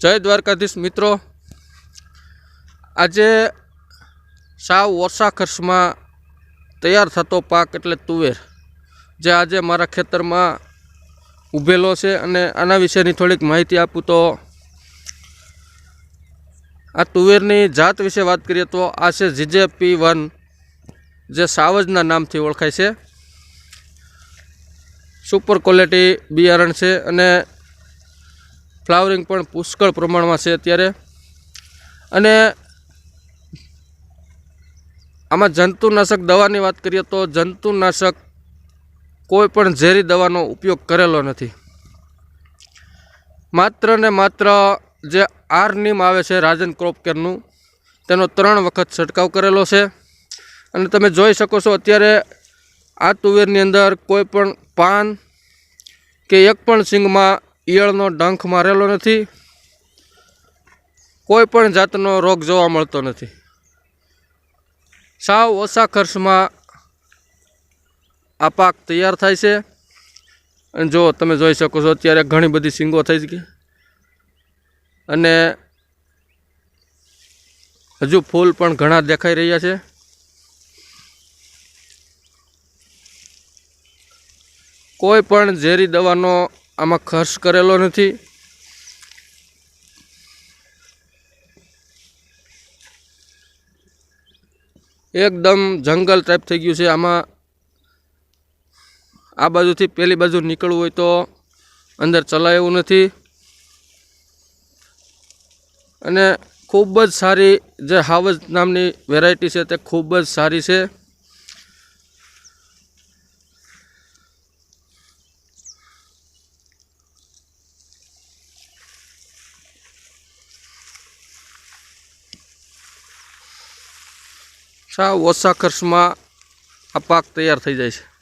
जय द्वारकाधीश मित्रों, आजे साव ओछा खर्च में तैयार थतो पाक एटले तुवेर जे आजे मारा खेतर में उभेलो छे अने आना विशेनी थोड़ीक माहिती आपूँ तो आ तुवेरनी जात विषे बात करिए तो आ छे GJP1 जे सावजना नामथी ओळखाय छे। सुपर क्वॉलिटी बियारण छे अने फ्लावरिंग पण पुष्कळ प्रमाण में है अत्यारे। अने आमां जंतुनाशक दवानी बात करिए तो जंतुनाशक कोईपण झेरी दवानो उपयोग करेलो नथी। मात्र ने मात्र जे आर नीम आवे छे राजन क्रॉप केरनुं तेनो 3 वखत छटकाव करेलो छे। अने तमे जोई शको छो अत्यारे आ तुवेरनी अंदर कोईपण पान के एक पण सींगमां ईयळनो डंख मारेलो नथी, कोईपण जातनो रोग जोवा मळतो नथी। साव ओछा खर्च में आ पाक तैयार थाय छे। अने जो तमे जोई शको छो अत्यारे घणी बधी सींगो थई गई अने हजू फूल पण घणा देखाई रह्या छे। कोईपण झेरी दवानो आमां खर्च करेलो नथी। एकदम जंगल टाइप थई गयुं छे। आमां आ बाजुथी पेली बाजू निकळवुं होय तो अंदर चलाय एवुं नथी। अने खूब ज सारी जे हावज नामनी वेरायटी छे ते खूब ज सारी छे। साव ओछा खर्च में आ पाक तैयार थई जाय छे।